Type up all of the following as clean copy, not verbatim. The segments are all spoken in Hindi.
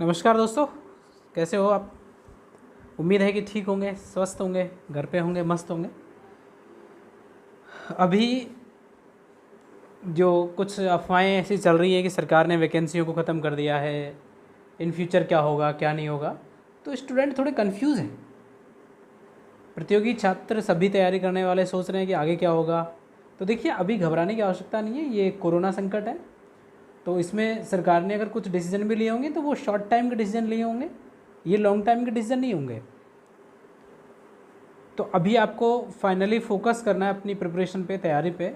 नमस्कार दोस्तों, कैसे हो आप। उम्मीद है कि ठीक होंगे, स्वस्थ होंगे, घर पे होंगे, मस्त होंगे। अभी जो कुछ अफवाहें ऐसी चल रही है कि सरकार ने वैकेंसियों को ख़त्म कर दिया है, इन फ्यूचर क्या होगा क्या नहीं होगा, तो स्टूडेंट थोड़े कंफ्यूज हैं। प्रतियोगी छात्र सभी तैयारी करने वाले सोच रहे हैं कि आगे क्या होगा। तो देखिए, अभी घबराने की आवश्यकता नहीं है। ये कोरोना संकट है, तो इसमें सरकार ने अगर कुछ डिसीजन भी लिए होंगे तो वो शॉर्ट टाइम के डिसीजन लिए होंगे, ये लॉन्ग टाइम के डिसीजन नहीं होंगे। तो अभी आपको फाइनली फोकस करना है अपनी प्रिपरेशन पे, तैयारी पे,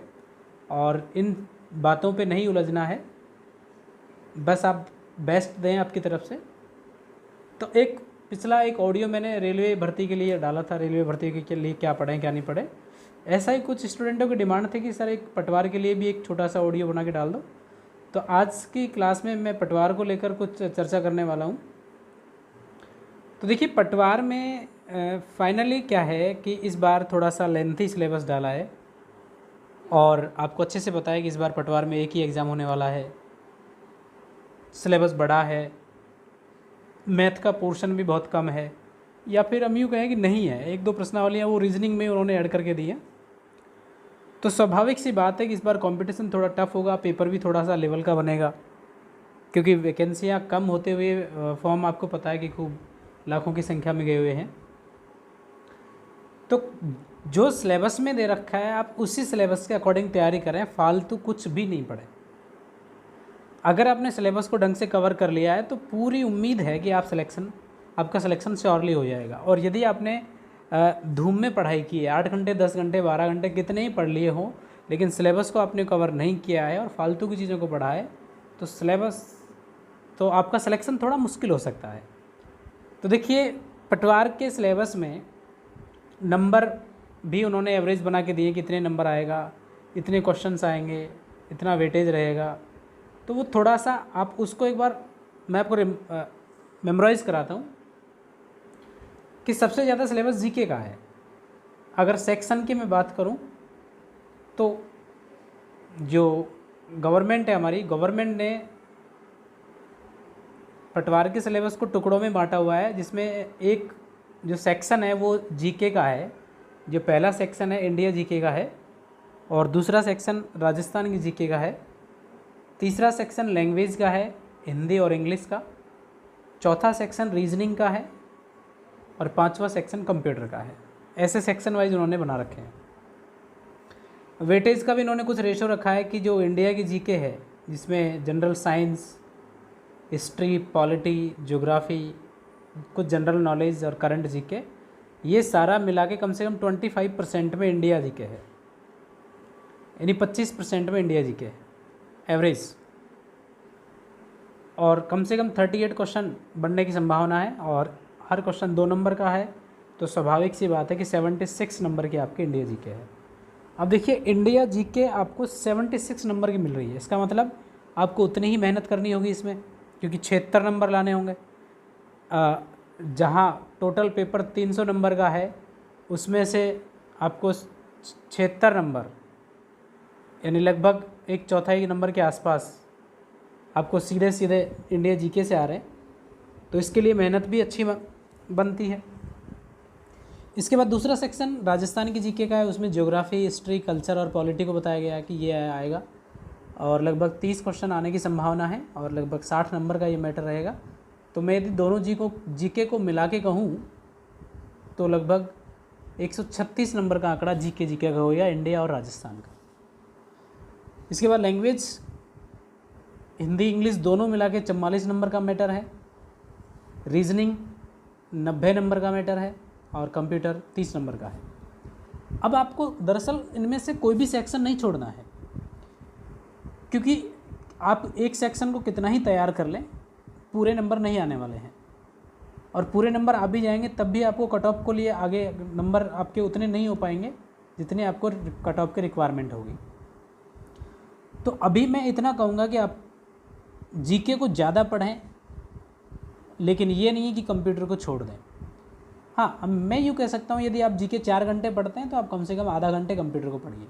और इन बातों पे नहीं उलझना है। बस आप बेस्ट दें आपकी तरफ से। तो पिछला एक ऑडियो मैंने रेलवे भर्ती के लिए डाला था, रेलवे भर्ती के लिए क्या पढ़ें क्या नहीं पढ़ें। ऐसा ही कुछ स्टूडेंटों की डिमांड थी कि सर एक पटवार के लिए भी एक छोटा सा ऑडियो बना के डाल दो। तो आज की क्लास में मैं पटवार को लेकर कुछ चर्चा करने वाला हूँ। तो देखिए, पटवार में फाइनली क्या है कि इस बार थोड़ा सा लेंथी सिलेबस डाला है, और आपको अच्छे से पता है कि इस बार पटवार में एक ही एग्ज़ाम होने वाला है। सिलेबस बड़ा है, मैथ का पोर्शन भी बहुत कम है, या फिर हम यूँ कहें कि नहीं है, एक दो प्रश्नावलियाँ वो रीजनिंग में उन्होंने ऐड करके दी हैं। तो स्वाभाविक सी बात है कि इस बार कंपटीशन थोड़ा टफ होगा, पेपर भी थोड़ा सा लेवल का बनेगा, क्योंकि वैकेंसियाँ कम होते हुए फॉर्म आपको पता है कि खूब लाखों की संख्या में गए हुए हैं। तो जो सिलेबस में दे रखा है आप उसी सिलेबस के अकॉर्डिंग तैयारी करें, फालतू कुछ भी नहीं पढ़ें। अगर आपने सिलेबस को ढंग से कवर कर लिया है तो पूरी उम्मीद है कि आपका सिलेक्शन श्योरली हो जाएगा। और यदि आपने धूम में पढ़ाई की है, 8 घंटे 10 घंटे 12 घंटे कितने ही पढ़ लिए हों, लेकिन सिलेबस को आपने कवर नहीं किया है और फालतू की चीज़ों को पढ़ा है, तो आपका सिलेक्शन थोड़ा मुश्किल हो सकता है। तो देखिए, पटवार के सिलेबस में नंबर भी उन्होंने एवरेज बना के दिए कि इतने नंबर आएगा, इतने क्वेश्चंस आएंगे, इतना वेटेज रहेगा। तो वो थोड़ा सा आप उसको एक बार मैं आपको मेमोराइज़ कराता हूँ कि सबसे ज़्यादा सिलेबस जीके का है। अगर सेक्शन की मैं बात करूँ तो जो गवर्नमेंट है, हमारी गवर्नमेंट ने पटवार के सिलेबस को टुकड़ों में बांटा हुआ है, जिसमें एक जो सेक्शन है वो जीके का है। जो पहला सेक्शन है इंडिया जीके का है, और दूसरा सेक्शन राजस्थान की जीके का है, तीसरा सेक्शन लैंग्वेज का है, हिंदी और इंग्लिश का, चौथा सेक्शन रीजनिंग का है, और पांचवा सेक्शन कंप्यूटर का है। ऐसे सेक्शन वाइज उन्होंने बना रखे हैं। वेटेज का भी इन्होंने कुछ रेशो रखा है कि जो इंडिया की जीके है, जिसमें general science, history, polity, geography, कुछ जनरल नॉलेज और करंट जीके, ये सारा मिला के कम से कम 25% में इंडिया जीके है, यानी 25% में इंडिया जीके है एवरेज। और कम से कम 38 क्वेश्चन बनने की संभावना है, और हर क्वेश्चन 2 नंबर का है। तो स्वाभाविक सी बात है कि 76 नंबर की आपकी इंडिया जीके है। अब देखिए, इंडिया जीके आपको 76 नंबर की मिल रही है, इसका मतलब आपको उतनी ही मेहनत करनी होगी इसमें, क्योंकि 76 नंबर लाने होंगे। जहाँ टोटल पेपर 300 नंबर का है, उसमें से आपको 76 नंबर, यानी लगभग एक चौथाई नंबर के आसपास आपको सीधे सीधे इंडिया जीके से आ रहे हैं। तो इसके लिए मेहनत भी अच्छी बनती है। इसके बाद दूसरा सेक्शन राजस्थान की जीके का है, उसमें ज्योग्राफी, हिस्ट्री, कल्चर और पॉलिटी को बताया गया है कि ये आएगा, और लगभग 30 क्वेश्चन आने की संभावना है, और लगभग 60 नंबर का ये मैटर रहेगा। तो मैं यदि दोनों जीके को मिला के कहूँ तो लगभग 136 नंबर का आंकड़ा जीके का हो गया, इंडिया और राजस्थान का। इसके बाद लैंग्वेज, हिंदी इंग्लिश दोनों मिला के 44 नंबर का मैटर है, रीजनिंग 90 नंबर का मैटर है, और कंप्यूटर 30 नंबर का है। अब आपको दरअसल इनमें से कोई भी सेक्शन नहीं छोड़ना है, क्योंकि आप एक सेक्शन को कितना ही तैयार कर लें, पूरे नंबर नहीं आने वाले हैं। और पूरे नंबर आ भी जाएंगे तब भी आपको कट ऑफ को लिए आगे नंबर आपके उतने नहीं हो पाएंगे जितने आपको कट ऑफ की रिक्वायरमेंट होगी। तो अभी मैं इतना कहूँगा कि आप जीके को ज़्यादा पढ़ें, लेकिन ये नहीं है कि कंप्यूटर को छोड़ दें। हाँ, अब मैं यूँ कह सकता हूँ, यदि आप जीके 4 घंटे पढ़ते हैं तो आप कम से कम आधा घंटे कंप्यूटर को पढ़िए,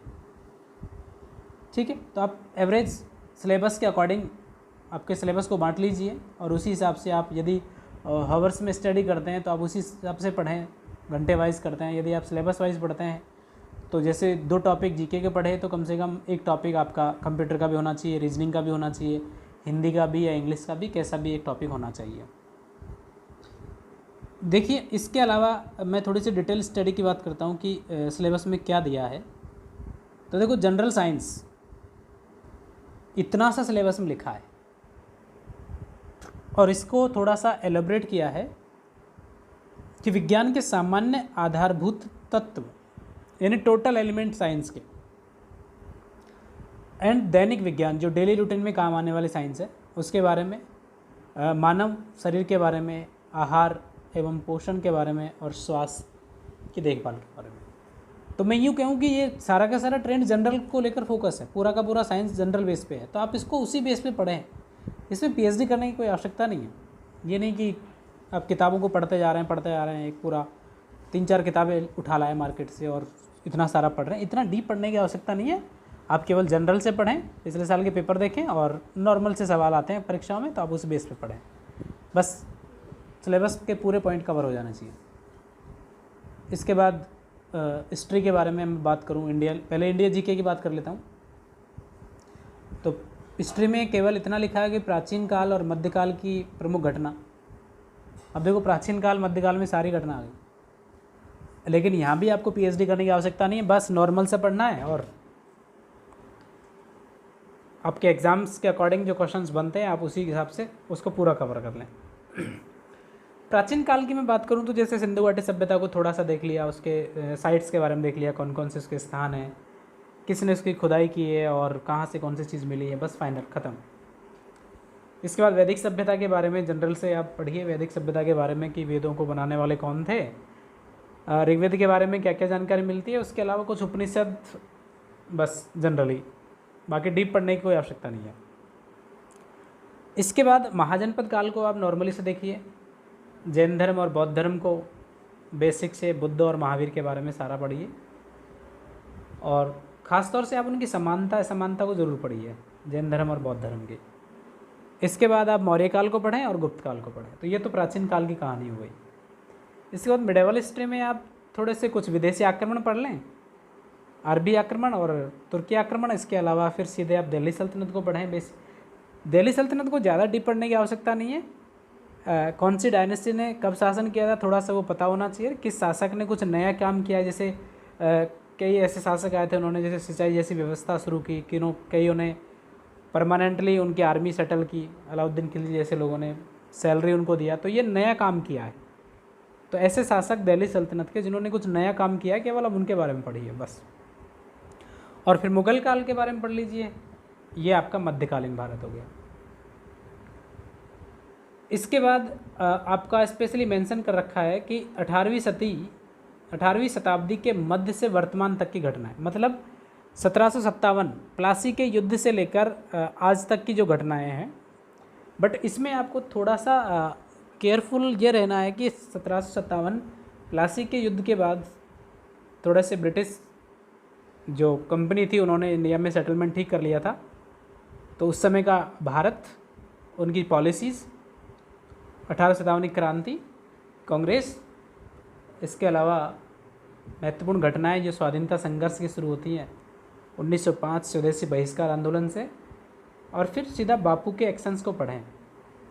ठीक है। तो आप एवरेज सिलेबस के अकॉर्डिंग आपके सिलेबस को बांट लीजिए और उसी हिसाब से आप यदि हावर्स में स्टडी करते हैं तो आप उसी हिसाब से पढ़ें, घंटे वाइज करते हैं। यदि आप सिलेबस वाइज पढ़ते हैं तो जैसे 2 टॉपिक जीके के पढ़े तो कम से कम 1 टॉपिक आपका कंप्यूटर का भी होना चाहिए, रीजनिंग का भी होना चाहिए, हिंदी का भी या इंग्लिश का भी, कैसा भी एक टॉपिक होना चाहिए। देखिए इसके अलावा मैं थोड़ी सी डिटेल स्टडी की बात करता हूँ कि सिलेबस में क्या दिया है। तो देखो जनरल साइंस इतना सा सिलेबस में लिखा है और इसको थोड़ा सा एलेबरेट किया है कि विज्ञान के सामान्य आधारभूत तत्व यानी टोटल एलिमेंट साइंस के एंड दैनिक विज्ञान जो डेली रूटीन में काम आने वाली साइंस है उसके बारे में, मानव शरीर के बारे में, आहार एवं पोषण के बारे में और स्वास्थ्य की देखभाल के बारे में। तो मैं यूँ कहूँ कि ये सारा का सारा ट्रेंड जनरल को लेकर फोकस है, पूरा का पूरा साइंस जनरल बेस पे है। तो आप इसको उसी बेस पे पढ़ें, इसमें पीएचडी करने की कोई आवश्यकता नहीं है। ये नहीं कि आप किताबों को पढ़ते जा रहे हैं, एक पूरा 3-4 किताबें उठा लाए मार्केट से और इतना सारा पढ़ रहे हैं। इतना डीप पढ़ने की आवश्यकता नहीं है। आप केवल जनरल से पढ़ें, पिछले साल के पेपर देखें और नॉर्मल से सवाल आते हैं परीक्षाओं में तो आप उस बेस पे पढ़ें, बस सिलेबस के पूरे पॉइंट कवर हो जाना चाहिए। इसके बाद हिस्ट्री के बारे में मैं बात करूं, पहले इंडिया जीके की बात कर लेता हूं। तो हिस्ट्री में केवल इतना लिखा है कि प्राचीन काल और मध्यकाल की प्रमुख घटना। अब देखो प्राचीन काल मध्यकाल में सारी घटना आ गई, लेकिन यहाँ भी आपको पीएचडी करने की आवश्यकता नहीं है, बस नॉर्मल से पढ़ना है और आपके एग्ज़ाम्स के अकॉर्डिंग जो क्वेश्चंस बनते हैं आप उसी हिसाब से उसको पूरा कवर कर लें। प्राचीन काल की मैं बात करूं तो जैसे सिंधु घाटी सभ्यता को थोड़ा सा देख लिया, उसके साइट्स के बारे में देख लिया, कौन कौन से उसके स्थान हैं, किसने उसकी खुदाई की है और कहाँ से कौन सी चीज़ मिली है, बस फाइनल ख़त्म। इसके बाद वैदिक सभ्यता के बारे में जनरल से आप पढ़िए, वैदिक सभ्यता के बारे में कि वेदों को बनाने वाले कौन थे, ऋग्वेद के बारे में क्या क्या जानकारी मिलती है, उसके अलावा कुछ उपनिषद, बस जनरली, बाकी डीप पढ़ने की कोई आवश्यकता नहीं है। इसके बाद महाजनपद काल को आप नॉर्मली से देखिए, जैन धर्म और बौद्ध धर्म को बेसिक से बुद्ध और महावीर के बारे में सारा पढ़िए और ख़ास तौर से आप उनकी समानता को ज़रूर पढ़िए, जैन धर्म और बौद्ध धर्म की। इसके बाद आप मौर्य काल को पढ़ें और गुप्त काल को पढ़ें। तो ये तो प्राचीन काल की कहानी हो गई। इसके बाद मिडेवल हिस्ट्री में आप थोड़े से कुछ विदेशी आक्रमण पढ़ लें, अरबी आक्रमण और तुर्की आक्रमण। इसके अलावा फिर सीधे आप दिल्ली सल्तनत को पढ़ें। दिल्ली सल्तनत को ज़्यादा डीप पढ़ने की आवश्यकता नहीं है। कौन सी डायनेस्टी ने कब शासन किया था थोड़ा सा वो पता होना चाहिए, किस शासक ने कुछ नया काम किया। जैसे कई ऐसे शासक आए थे, उन्होंने जैसे सिंचाई जैसी व्यवस्था शुरू की, कईयों ने परमानेंटली उनकी आर्मी सेटल की, अलाउद्दीन खिलजी जैसे लोगों ने सैलरी उनको दिया, तो ये नया काम किया है। तो ऐसे शासक दिल्ली सल्तनत के जिन्होंने कुछ नया काम किया है, केवल अब उनके बारे में पढ़िए बस। और फिर मुग़ल काल के बारे में पढ़ लीजिए, ये आपका मध्यकालीन भारत हो गया। इसके बाद आपका स्पेशली मेंशन कर रखा है कि 18वीं शताब्दी के मध्य से वर्तमान तक की घटना है, मतलब 1757 प्लासी के युद्ध से लेकर आज तक की जो घटनाएं हैं। बट इसमें आपको थोड़ा सा केयरफुल ये रहना है कि 1757 प्लासी के युद्ध के बाद थोड़े से ब्रिटिश जो कंपनी थी उन्होंने इंडिया में सेटलमेंट ठीक कर लिया था। तो उस समय का भारत, उनकी पॉलिसीज़, 1857 क्रांति, कांग्रेस, इसके अलावा महत्वपूर्ण घटनाएं जो स्वाधीनता संघर्ष की शुरू होती हैं 1905 स्वदेशी बहिष्कार आंदोलन से, और फिर सीधा बापू के एक्शंस को पढ़ें,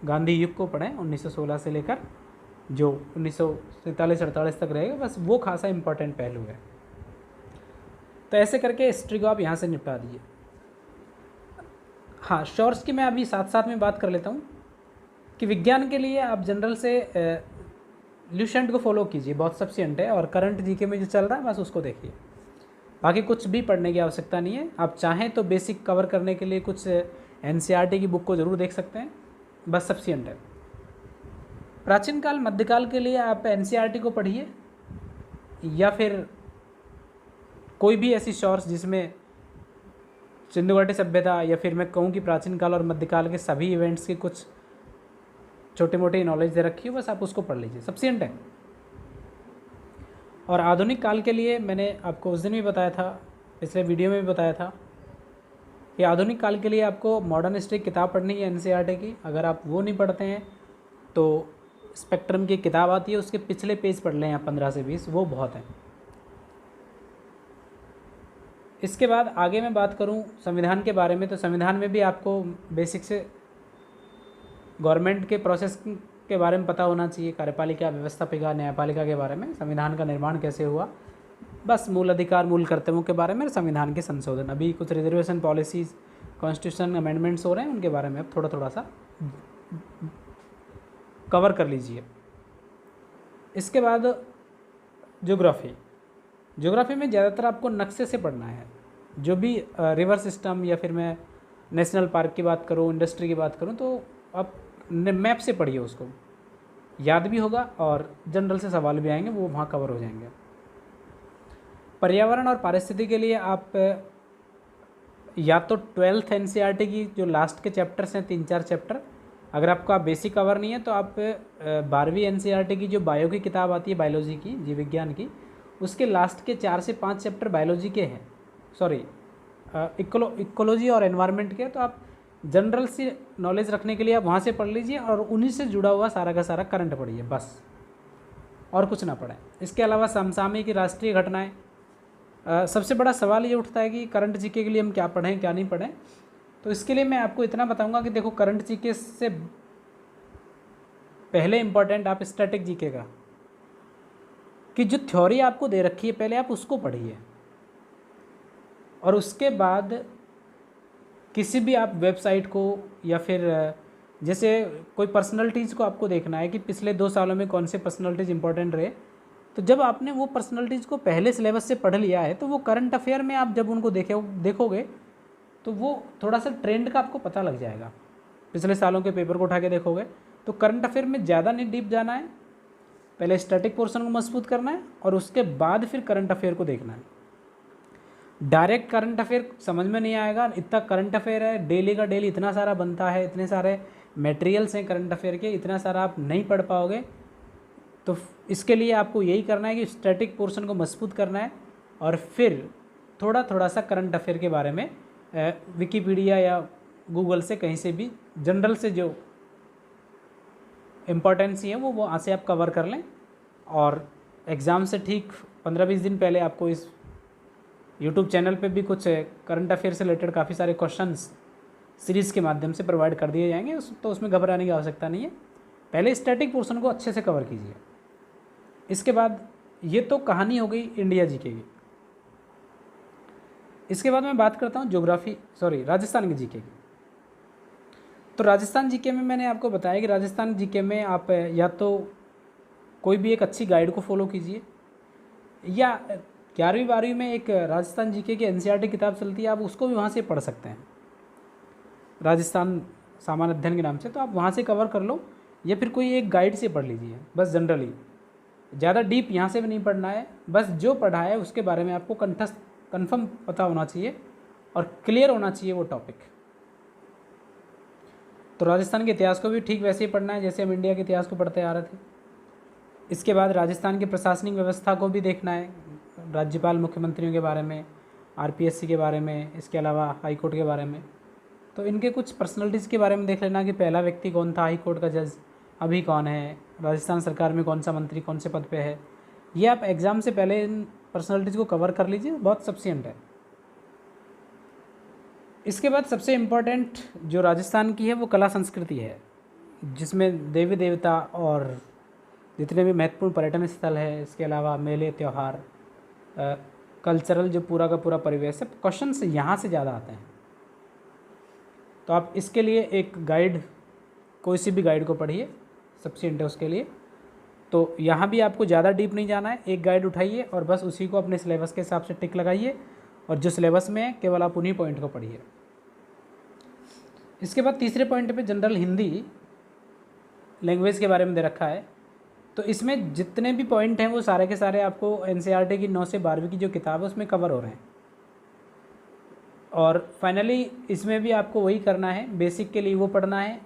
गांधी युग को पढ़ें 1916 से लेकर जो 1947-48 तक रहेगा, बस वो खासा इंपॉर्टेंट पहलू है। तो ऐसे करके हिस्ट्री को आप यहाँ से निपटा दीजिए। हाँ, शॉर्ट्स की मैं अभी साथ साथ में बात कर लेता हूँ कि विज्ञान के लिए आप जनरल से ल्यूसेंट को फॉलो कीजिए, बहुत सफिशिएंट है, और करंट जीके में जो चल रहा है बस उसको देखिए, बाकी कुछ भी पढ़ने की आवश्यकता नहीं है। आप चाहें तो बेसिक कवर करने के लिए कुछ एनसीईआरटी की बुक को ज़रूर देख सकते हैं, बस सफिशिएंट है। प्राचीन काल मध्यकाल के लिए आप एनसीईआरटी को पढ़िए या फिर कोई भी ऐसी शॉर्ट्स जिसमें सिंधु घाटी सभ्यता या फिर मैं कहूँ कि प्राचीन काल और मध्यकाल के सभी इवेंट्स की कुछ छोटी मोटी नॉलेज दे रखी हो, बस आप उसको पढ़ लीजिए, सफिशिएंट है। और आधुनिक काल के लिए मैंने आपको उस दिन भी बताया था, पिछले वीडियो में भी बताया था कि आधुनिक काल के लिए आपको मॉडर्न हिस्ट्री किताब पढ़नी है एनसीईआरटी की। अगर आप वो नहीं पढ़ते हैं तो स्पेक्ट्रम की किताब आती है, उसके पिछले पेज पढ़ लें आप 15 से 20, वो बहुत है। इसके बाद आगे मैं बात करूं संविधान के बारे में, तो संविधान में भी आपको बेसिक से गवर्नमेंट के प्रोसेस के बारे में पता होना चाहिए, कार्यपालिका, व्यवस्थापिका, न्यायपालिका के बारे में, संविधान का निर्माण कैसे हुआ, बस मूल अधिकार, मूल कर्तव्यों के बारे में, संविधान के संशोधन, अभी कुछ रिजर्वेशन पॉलिसीज़, कॉन्स्टिट्यूशन अमेंडमेंट्स हो रहे हैं, उनके बारे में अब थोड़ा थोड़ा सा कवर कर लीजिए। इसके बाद ज्योग्राफी में ज़्यादातर आपको नक्शे से पढ़ना है। जो भी रिवर सिस्टम या फिर मैं नेशनल पार्क की बात करूँ, इंडस्ट्री की बात करूँ, तो आप मैप से पढ़िए, उसको याद भी होगा और जनरल से सवाल भी आएंगे, वो वहाँ कवर हो जाएंगे। पर्यावरण और पारिस्थितिकी के लिए आप या तो 12th एनसीईआरटी की जो लास्ट के चैप्टर्स हैं, 3-4 चैप्टर, अगर आपका बेसिक कवर नहीं है तो आप 12वीं एनसीईआरटी की जो बायो की किताब आती है, बायोलॉजी की, जीव विज्ञान की, उसके लास्ट के 4 से 5 चैप्टर बायोलॉजी के हैं, सॉरी इकोलॉजी और एनवायरनमेंट के, तो आप जनरल से नॉलेज रखने के लिए आप वहाँ से पढ़ लीजिए और उन्हीं से जुड़ा हुआ सारा का सारा करंट पढ़िए, बस और कुछ ना पढ़ें। इसके अलावा समसामयिक राष्ट्रीय घटनाएं, सबसे बड़ा सवाल ये उठता है कि करंट जीके के लिए हम क्या पढ़ें क्या नहीं पढ़ें। तो इसके लिए मैं आपको इतना बताऊंगा कि देखो, करंट जीके से पहले इम्पॉर्टेंट आप स्टैटिक जीके का, कि जो थ्योरी आपको दे रखी है पहले आप उसको पढ़िए, और उसके बाद किसी भी आप वेबसाइट को या फिर जैसे कोई पर्सनैलिटीज़ को आपको देखना है कि पिछले 2 सालों में कौन से पर्सनैलिटीज़ इंपॉर्टेंट रहे, तो जब आपने वो पर्सनैलिटीज़ को पहले सिलेबस से पढ़ लिया है तो वो करंट अफेयर में आप जब उनको देखोगे तो वो थोड़ा सा ट्रेंड का आपको पता लग जाएगा। पिछले सालों के पेपर को उठा के देखोगे तो करंट अफेयर में ज़्यादा नहीं डीप जाना है, पहले स्टैटिक पोर्शन को मजबूत करना है और उसके बाद फिर करंट अफेयर को देखना है। डायरेक्ट करंट अफेयर समझ में नहीं आएगा, इतना करंट अफेयर है, डेली का डेली इतना सारा बनता है, इतने सारे मटेरियल्स हैं करंट अफेयर के, इतना सारा आप नहीं पढ़ पाओगे। तो इसके लिए आपको यही करना है कि स्टैटिक पोर्शन को मजबूत करना है और फिर थोड़ा थोड़ा सा करंट अफेयर के बारे में विकिपीडिया या गूगल से कहीं से भी जनरल से जो इम्पोर्टेंसी है वो वहाँ से आप कवर कर लें। और एग्ज़ाम से ठीक 15-20 दिन पहले आपको इस यूट्यूब चैनल पे भी कुछ करंट अफेयर से रिलेटेड काफ़ी सारे क्वेश्चंस सीरीज़ के माध्यम से प्रोवाइड कर दिए जाएंगे, तो उसमें घबराने की आवश्यकता नहीं है। पहले स्टैटिक पोर्शन को अच्छे से कवर कीजिए। इसके बाद ये तो कहानी हो गई इंडिया जीके की। इसके बाद मैं बात करता हूँ राजस्थान के जीके की। तो राजस्थान जीके में मैंने आपको बताया कि राजस्थान जीके में आप या तो कोई भी एक अच्छी गाइड को फॉलो कीजिए, या 11वीं-12वीं में एक राजस्थान जीके की एनसीईआरटी किताब चलती है, आप उसको भी वहाँ से पढ़ सकते हैं, राजस्थान सामान्य अध्ययन के नाम से, तो आप वहाँ से कवर कर लो, या फिर कोई एक गाइड से पढ़ लीजिए, बस जनरली, ज़्यादा डीप यहाँ से भी नहीं पढ़ना है, बस जो पढ़ा है उसके बारे में आपको कन्फर्म पता होना चाहिए और क्लियर होना चाहिए वो टॉपिक। तो राजस्थान के इतिहास को भी ठीक वैसे ही पढ़ना है जैसे हम इंडिया के इतिहास को पढ़ते आ रहे थे। इसके बाद राजस्थान की प्रशासनिक व्यवस्था को भी देखना है, राज्यपाल मुख्यमंत्रियों के बारे में, आरपीएससी के बारे में, इसके अलावा हाई कोर्ट के बारे में। तो इनके कुछ पर्सनैलिटीज़ के बारे में देख लेना कि पहला व्यक्ति कौन था हाई कोर्ट का जज, अभी कौन है, राजस्थान सरकार में कौन सा मंत्री कौन से पद पे है। ये आप एग्ज़ाम से पहले इन पर्सनैलिटीज़ को कवर कर लीजिए, बहुत सफिशिएंट है। इसके बाद सबसे इम्पोर्टेंट जो राजस्थान की है वो कला संस्कृति है, जिसमें देवी देवता और जितने भी महत्वपूर्ण पर्यटन स्थल है, इसके अलावा मेले त्यौहार, कल्चरल जो पूरा का पूरा परिवेश है, क्वेश्चंस यहाँ से ज़्यादा आते हैं। तो आप इसके लिए एक गाइड, कोई सी भी गाइड को पढ़िए, सफिशिएंट है उसके लिए। तो यहाँ भी आपको ज़्यादा डीप नहीं जाना है, एक गाइड उठाइए और बस उसी को अपने सिलेबस के हिसाब से टिक लगाइए, और जो सिलेबस में है केवल आप उन्हीं पॉइंट को पढ़िए। इसके बाद तीसरे पॉइंट पे जनरल हिंदी लैंग्वेज के बारे में दे रखा है। तो इसमें जितने भी पॉइंट हैं वो सारे के सारे आपको एनसीईआरटी की 9 से 12वीं की जो किताब है उसमें कवर हो रहे हैं। और फाइनली इसमें भी आपको वही करना है, बेसिक के लिए वो पढ़ना है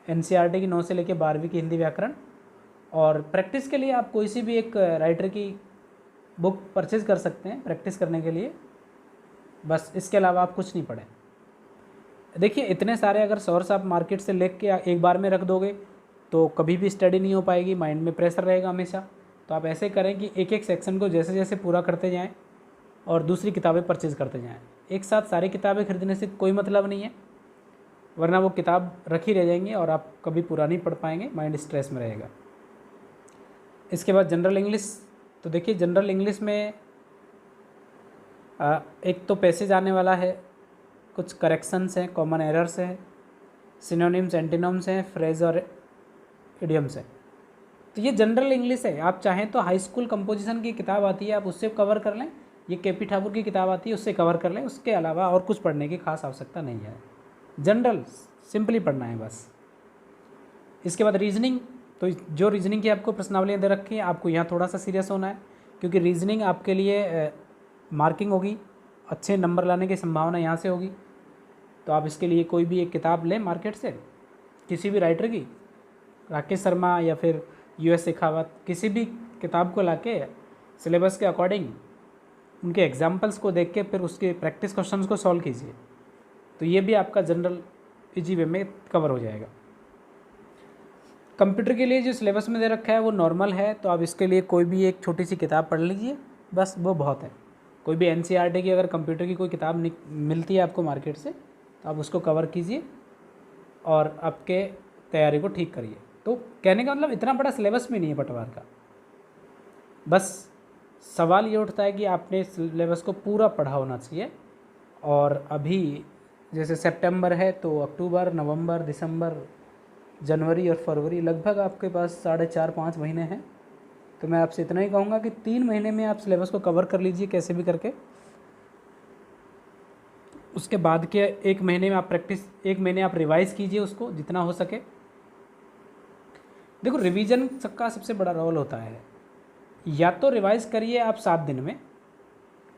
एनसीईआरटी की 9 से लेकर 12वीं की हिंदी व्याकरण, और प्रैक्टिस के लिए आप कोई सी भी एक राइटर की बुक परचेज़ कर सकते हैं प्रैक्टिस करने के लिए। बस इसके अलावा आप कुछ नहीं पढ़ें। देखिए इतने सारे अगर सोर्स आप मार्केट से लेके एक बार में रख दोगे तो कभी भी स्टडी नहीं हो पाएगी, माइंड में प्रेशर रहेगा हमेशा। तो आप ऐसे करें कि एक एक सेक्शन को जैसे जैसे पूरा करते जाएं और दूसरी किताबें परचेज़ करते जाएं। एक साथ सारी किताबें खरीदने से कोई मतलब नहीं है, वरना वो किताब रखी रह जाएंगी और आप कभी पूरा नहीं पढ़ पाएंगे, माइंड स्ट्रेस में रहेगा। इसके बाद जनरल इंग्लिश। तो देखिए जनरल इंग्लिश में एक तो पैसेज आने वाला है, कुछ करेक्शंस हैं, कॉमन एरर्स हैं, सिनोनिम्स एंटीनोम्स हैं, फ्रेज और इडियम्स हैं। तो ये जनरल इंग्लिश है। आप चाहें तो हाई स्कूल कंपोजिशन की किताब आती है, आप उससे कवर कर लें। ये केपी ठाकुर की किताब आती है, उससे कवर कर लें। उसके अलावा और कुछ पढ़ने की खास आवश्यकता नहीं है, जनरल सिंपली पढ़ना है बस। इसके बाद रीजनिंग। तो जो रीजनिंग की आपको प्रश्नावलियाँ दे रखी हैं, आपको यहाँ थोड़ा सा सीरियस होना है, क्योंकि रीजनिंग आपके लिए मार्किंग होगी, अच्छे नंबर लाने की संभावना यहाँ से होगी। तो आप इसके लिए कोई भी एक किताब लें मार्केट से, किसी भी राइटर की, राकेश शर्मा या फिर US शेखावत, किसी भी किताब को लाके सिलेबस के अकॉर्डिंग उनके एग्जाम्पल्स को देख के फिर उसके प्रैक्टिस क्वेश्चंस को सॉल्व कीजिए। तो ये भी आपका जनरल इजी वे में कवर हो जाएगा। कंप्यूटर के लिए जो सिलेबस में दे रखा है वो नॉर्मल है, तो आप इसके लिए कोई भी एक छोटी सी किताब पढ़ लीजिए, बस वो बहुत है। कोई भी NCERT की अगर कंप्यूटर की कोई किताब मिलती है आपको मार्केट से, तो आप उसको कवर कीजिए और आपके तैयारी को ठीक करिए। तो कहने का मतलब इतना बड़ा सिलेबस भी नहीं है पटवार का, बस सवाल ये उठता है कि आपने सिलेबस को पूरा पढ़ा होना चाहिए। और अभी जैसे सितंबर है तो अक्टूबर, नवंबर, दिसंबर, जनवरी और फरवरी लगभग आपके पास 4.5-5 महीने हैं। तो मैं आपसे इतना ही कहूँगा कि 3 महीने में आप सिलेबस को कवर कर लीजिए कैसे भी करके। उसके बाद के 1 महीने में आप 1 महीने आप रिवाइज़ कीजिए उसको जितना हो सके। देखो रिवीजन का सबसे बड़ा रोल होता है, या तो रिवाइज़ करिए आप 7 दिन में,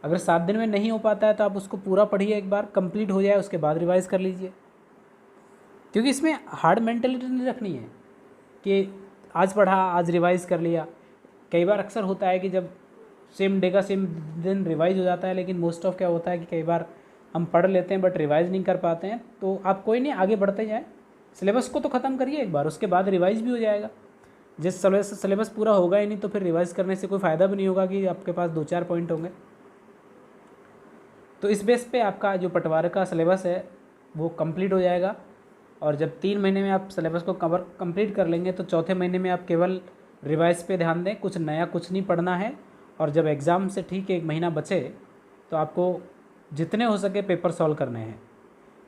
अगर 7 दिन में नहीं हो पाता है तो आप उसको पूरा पढ़िए, एक बार कंप्लीट हो जाए उसके बाद रिवाइज़ कर लीजिए। क्योंकि इसमें हार्ड मेंटलिटी नहीं रखनी है कि आज पढ़ा आज रिवाइज़ कर लिया। कई बार अक्सर होता है कि जब सेम डे का सेम दिन रिवाइज़ हो जाता है, लेकिन मोस्ट ऑफ क्या होता है कि कई बार हम पढ़ लेते हैं बट रिवाइज़ नहीं कर पाते हैं। तो आप कोई नहीं, आगे बढ़ते जाएँ, सिलेबस को तो ख़त्म करिए एक बार, उसके बाद रिवाइज़ भी हो जाएगा। जिस सिलेबस पूरा होगा ही नहीं तो फिर रिवाइज़ करने से कोई फ़ायदा भी नहीं होगा कि आपके पास 2-4 पॉइंट होंगे। तो इस बेस पे आपका जो पटवार का सिलेबस है वो कंप्लीट हो जाएगा। और जब 3 महीने में आप सिलेबस को कंप्लीट कर लेंगे तो चौथे महीने में आप केवल रिवाइज़ पे ध्यान दें, कुछ नया कुछ नहीं पढ़ना है। और जब एग्ज़ाम से ठीक 1 महीना बचे तो आपको जितने हो सके पेपर सॉल्व करने हैं।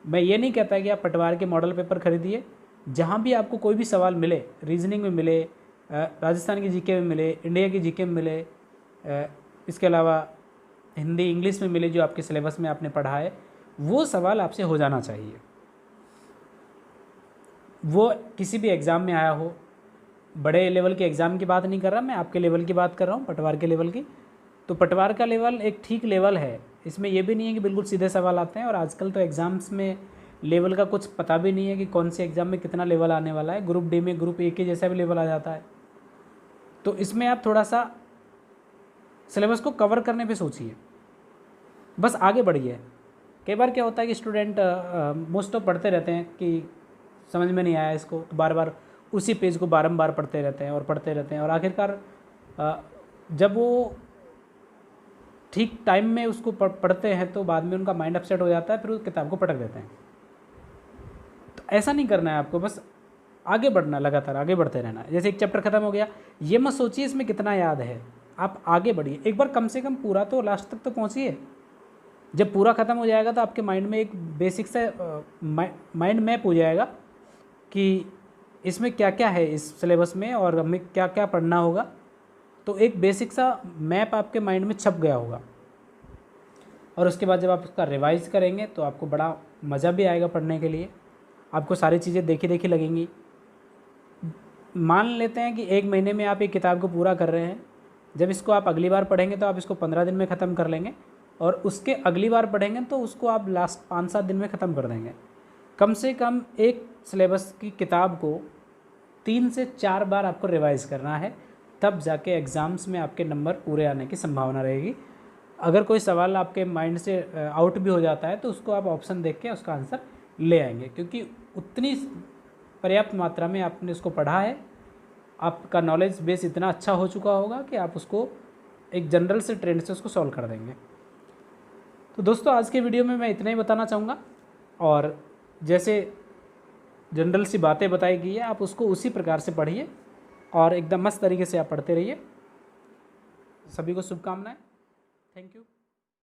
मैं ये नहीं कहता कि आप पटवार के मॉडल पेपर खरीदिए, जहाँ भी आपको कोई भी सवाल मिले, रीजनिंग में मिले, राजस्थान की जीके में मिले, इंडिया की जीके में मिले, इसके अलावा हिंदी इंग्लिश में मिले, जो आपके सिलेबस में आपने पढ़ा है, वो सवाल आपसे हो जाना चाहिए। वो किसी भी एग्ज़ाम में आया हो, बड़े लेवल के एग्ज़ाम की बात नहीं कर रहा मैं, आपके लेवल की बात कर रहा हूँ, पटवार के लेवल की। तो पटवार का लेवल एक ठीक लेवल है, इसमें ये भी नहीं है कि बिल्कुल सीधे सवाल आते हैं। और आजकल तो एग्ज़ाम्स में लेवल का कुछ पता भी नहीं है कि कौन से एग्ज़ाम में कितना लेवल आने वाला है। ग्रुप डी में ग्रुप ए के जैसा भी लेवल आ जाता है। तो इसमें आप थोड़ा सा सिलेबस को कवर करने पे सोचिए, बस आगे बढ़िए। कई बार क्या होता है कि स्टूडेंट मोस्ट ऑफ पढ़ते रहते हैं कि समझ में नहीं आया इसको, तो बार बार उसी पेज को बारंबार पढ़ते रहते हैं और पढ़ते रहते हैं, और आखिरकार जब वो ठीक टाइम में उसको पढ़ते हैं तो बाद में उनका माइंड अपसेट हो जाता है, फिर उस किताब को पटक देते हैं। तो ऐसा नहीं करना है आपको, बस आगे बढ़ना, लगातार आगे बढ़ते रहना है। जैसे एक चैप्टर खत्म हो गया, ये मत सोचिए इसमें कितना याद है, आप आगे बढ़िए, एक बार कम से कम पूरा तो लास्ट तक तो पहुँचिए। जब पूरा ख़त्म हो जाएगा तो आपके माइंड में एक बेसिक से माइंड मैप हो जाएगा कि इसमें क्या क्या है इस सिलेबस में और हमें क्या क्या पढ़ना होगा। तो एक बेसिक सा मैप आपके माइंड में छप गया होगा। और उसके बाद जब आप उसका रिवाइज करेंगे तो आपको बड़ा मज़ा भी आएगा पढ़ने के लिए, आपको सारी चीज़ें देखी देखी लगेंगी। मान लेते हैं कि 1 महीने में आप एक किताब को पूरा कर रहे हैं, जब इसको आप अगली बार पढ़ेंगे तो आप इसको 15 दिन में ख़त्म कर लेंगे, और उसके अगली बार पढ़ेंगे तो उसको आप लास्ट 5-7 दिन में ख़त्म कर देंगे। कम से कम एक सिलेबस की किताब को 3 से 4 बार आपको रिवाइज़ करना है, तब जाके एग्ज़ाम्स में आपके नंबर पूरे आने की संभावना रहेगी। अगर कोई सवाल आपके माइंड से आउट भी हो जाता है तो उसको आप ऑप्शन देख के उसका आंसर ले आएंगे, क्योंकि उतनी पर्याप्त मात्रा में आपने उसको पढ़ा है, आपका नॉलेज बेस इतना अच्छा हो चुका होगा कि आप उसको एक जनरल से ट्रेंड से उसको सॉल्व कर देंगे। तो दोस्तों आज के वीडियो में मैं इतना ही बताना चाहूँगा, और जैसे जनरल सी बातें बताई गई है आप उसको उसी प्रकार से पढ़िए और एकदम मस्त तरीके से आप पढ़ते रहिए। सभी को शुभकामनाएं। Thank you.